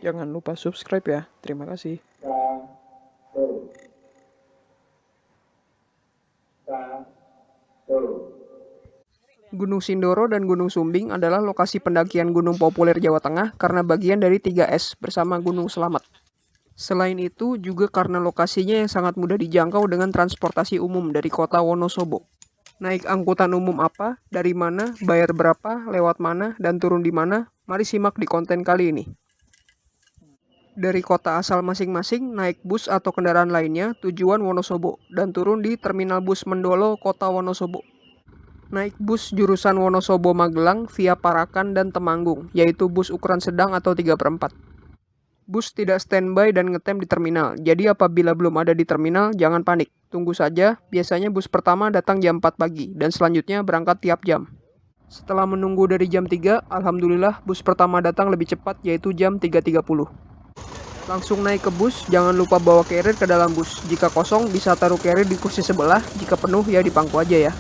Jangan lupa subscribe ya. Terima kasih. Gunung Sindoro dan Gunung Sumbing adalah lokasi pendakian gunung populer Jawa Tengah karena bagian dari 3S bersama Gunung Selamat. Selain itu, juga karena lokasinya yang sangat mudah dijangkau dengan transportasi umum dari kota Wonosobo. Naik angkutan umum apa, dari mana, bayar berapa, lewat mana, dan turun di mana? Mari simak di konten kali ini. Dari kota asal masing-masing, naik bus atau kendaraan lainnya tujuan Wonosobo dan turun di Terminal Bus Mendolo, Kota Wonosobo. Naik bus jurusan Wonosobo Magelang via Parakan dan Temanggung, yaitu bus ukuran sedang atau 3/4. Bus tidak standby dan ngetem di terminal, jadi apabila belum ada di terminal, jangan panik. Tunggu saja, biasanya bus pertama datang jam 4 pagi, dan selanjutnya berangkat tiap jam. Setelah menunggu dari jam 3, alhamdulillah bus pertama datang lebih cepat, yaitu jam 3.30. Langsung naik ke bus, jangan lupa bawa carrier ke dalam bus. Jika kosong, bisa taruh carrier di kursi sebelah, jika penuh ya di pangku aja ya.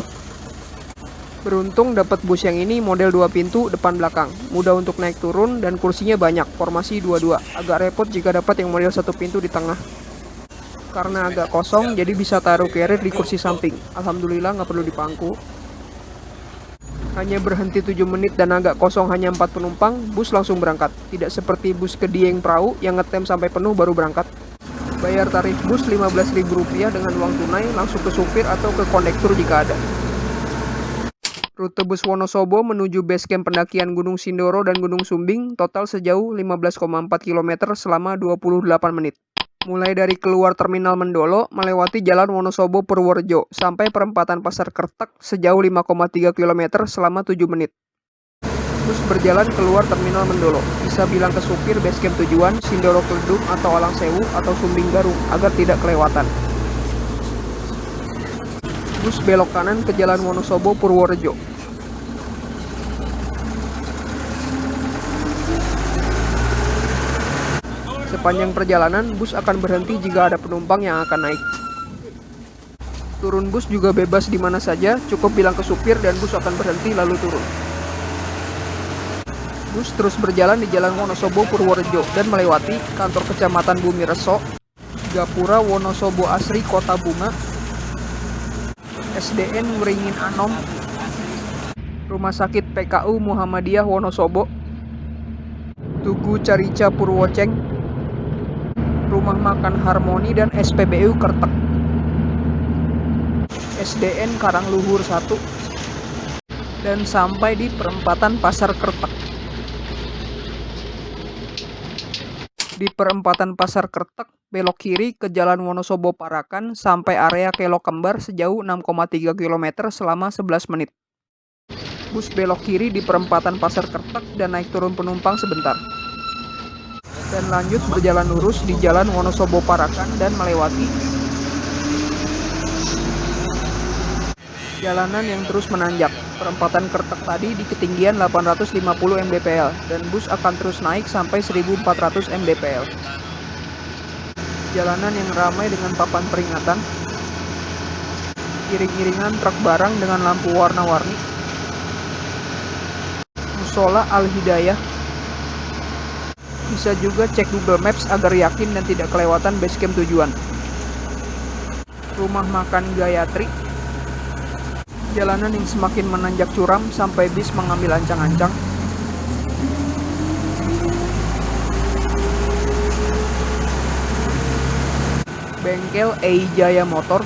Beruntung dapat bus yang ini model 2 pintu depan belakang, mudah untuk naik turun dan kursinya banyak, formasi 2-2. Agak repot jika dapat yang model 1 pintu di tengah. Karena agak kosong, jadi bisa taruh carrier di kursi samping. Alhamdulillah nggak perlu di pangku. Hanya berhenti 7 menit dan agak kosong hanya 4 penumpang, bus langsung berangkat. Tidak seperti bus ke Dieng Perahu yang ngetem sampai penuh baru berangkat. Bayar tarif bus Rp15.000 dengan uang tunai langsung ke supir atau ke kondektur jika ada. Rute bus Wonosobo menuju base camp pendakian Gunung Sindoro dan Gunung Sumbing total sejauh 15,4 km selama 28 menit. Mulai dari keluar Terminal Mendolo melewati Jalan Wonosobo Purworejo sampai perempatan Pasar Kertek sejauh 5,3 km selama 7 menit. Bus berjalan keluar Terminal Mendolo. Bisa bilang ke supir base camp tujuan Sindoro Kledung atau Alang Sewu atau Sumbing Garung agar tidak kelewatan. Bus belok kanan ke Jalan Wonosobo Purworejo. Sepanjang perjalanan, bus akan berhenti jika ada penumpang yang akan naik. Turun bus juga bebas di mana saja, cukup bilang ke supir dan bus akan berhenti lalu turun. Bus terus berjalan di Jalan Wonosobo Purworejo dan melewati kantor Kecamatan Bumi Reso, Gapura Wonosobo Asri Kota Bunga, SDN Wringin Anom, Rumah Sakit PKU Muhammadiyah Wonosobo, Tugu Carica Purwoceng, Rumah Makan Harmoni dan SPBU Kertek, SDN Karangluhur 1, dan sampai di perempatan Pasar Kertek. Di perempatan Pasar Kertek, belok kiri ke Jalan Wonosobo Parakan sampai area Kelok Kembar sejauh 6,3 km selama 11 menit. Bus belok kiri di perempatan Pasar Kertek dan naik turun penumpang sebentar. Dan lanjut berjalan lurus di Jalan Wonosobo Parakan dan melewati jalanan yang terus menanjak. Perempatan Kertek tadi di ketinggian 850 mdpl dan bus akan terus naik sampai 1400 mdpl. Jalanan yang ramai dengan papan peringatan, iring-iringan truk barang dengan lampu warna-warni, Musola Al-Hidayah. Bisa juga cek Google Maps agar yakin dan tidak kelewatan base camp tujuan. Rumah Makan Gayatri. Jalanan yang semakin menanjak curam sampai bis mengambil ancang-ancang. Bengkel Eijaya Motor.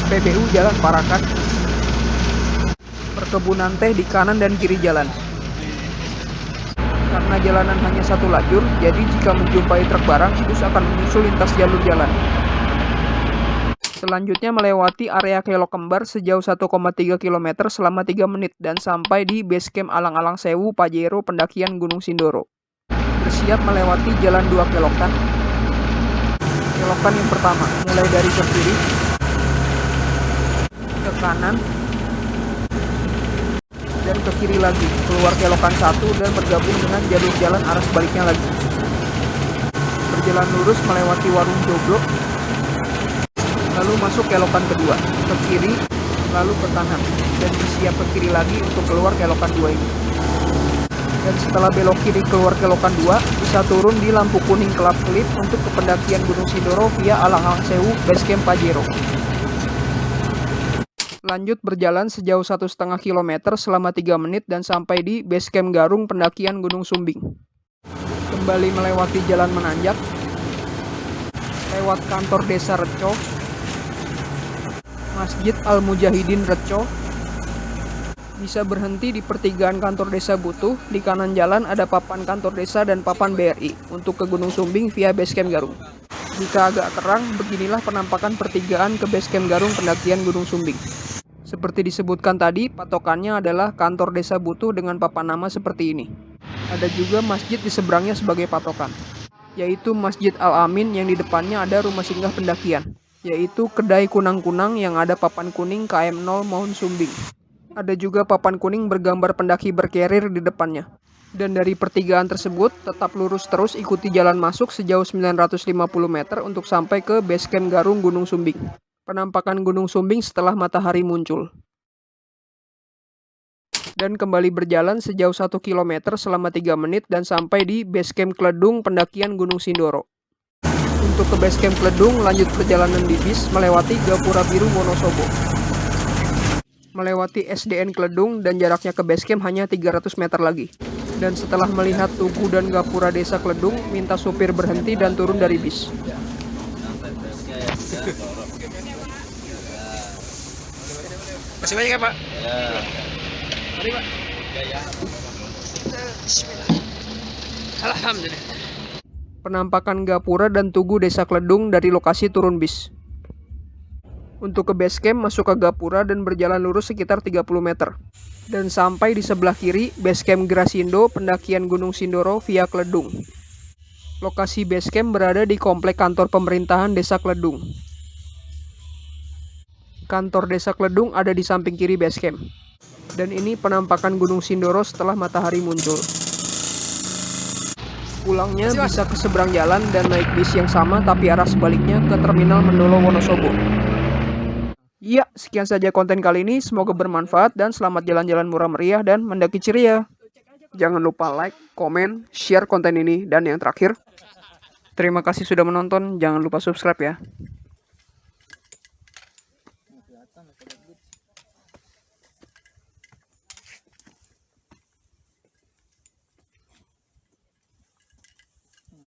SPBU Jalan Parakan. Perkebunan teh di kanan dan kiri jalan. Karena jalanan hanya satu lajur, jadi jika menjumpai truk barang, bus akan menyusul lintas jalur jalan. Selanjutnya melewati area Kelok Kembar sejauh 1,3 km selama 3 menit dan sampai di base camp Alang-Alang Sewu Pajero pendakian Gunung Sindoro. Bersiap melewati jalan 2 kelokan. Kelokan yang pertama, mulai dari ke kiri, ke kanan, dan ke kiri lagi, keluar kelokan 1 dan bergabung dengan jalur jalan arah sebaliknya lagi. Berjalan lurus melewati warung Joglo, lalu masuk kelokan kedua, ke kiri, lalu ke kanan, dan bersiap ke kiri lagi untuk keluar kelokan 2 ini. Dan setelah belok kiri keluar kelokan 2, bisa turun di lampu kuning kelap-kelip untuk ke pendakian Gunung Sindoro via Alang-Alang Sewu Basecamp Pajero. Lanjut berjalan sejauh 1,5 km selama 3 menit dan sampai di Basecamp Garung pendakian Gunung Sumbing. Kembali melewati jalan menanjak, lewat kantor desa Reco, Masjid Al-Mujahidin Reco, bisa berhenti di pertigaan kantor desa Butuh. Di kanan jalan ada papan kantor desa dan papan BRI untuk ke Gunung Sumbing via Basecamp Garung. Jika agak terang, beginilah penampakan pertigaan ke Basecamp Garung pendakian Gunung Sumbing. Seperti disebutkan tadi, patokannya adalah kantor desa Butuh dengan papan nama seperti ini. Ada juga masjid di seberangnya sebagai patokan, yaitu Masjid Al-Amin yang di depannya ada rumah singgah pendakian, yaitu Kedai Kunang-Kunang yang ada papan kuning KM0 Mohon Sumbing. Ada juga papan kuning bergambar pendaki berkerir di depannya. Dan dari pertigaan tersebut, tetap lurus terus ikuti jalan masuk sejauh 950 meter untuk sampai ke Basecamp Garung Gunung Sumbing. Penampakan Gunung Sumbing setelah matahari muncul. Dan kembali berjalan sejauh 1 km selama 3 menit dan sampai di Basecamp Kledung pendakian Gunung Sindoro. Untuk ke Basecamp Kledung, lanjut perjalanan di bis melewati Gapura Biru Wonosobo. Melewati SDN Kledung dan jaraknya ke Basecamp hanya 300 meter lagi. Dan setelah melihat Tugu dan Gapura Desa Kledung, minta supir berhenti dan turun dari bis. Masih banyak ya, Pak? Ya. Mari, Pak. Bismillah. Alhamdulillah. Penampakan Gapura dan Tugu Desa Kledung dari lokasi turun bis. Untuk ke Basecamp, masuk ke Gapura dan berjalan lurus sekitar 30 meter. Dan sampai di sebelah kiri, Basecamp Grasindo, pendakian Gunung Sindoro via Kledung. Lokasi Basecamp berada di komplek kantor pemerintahan Desa Kledung. Kantor Desa Kledung ada di samping kiri Basecamp. Dan ini penampakan Gunung Sindoro setelah matahari muncul. Pulangnya bisa ke seberang jalan dan naik bis yang sama tapi arah sebaliknya ke Terminal Mendolo Wonosobo. Ya, sekian saja konten kali ini. Semoga bermanfaat dan selamat jalan-jalan murah meriah dan mendaki ceria. Jangan lupa like, komen, share konten ini. Dan yang terakhir, terima kasih sudah menonton. Jangan lupa subscribe ya.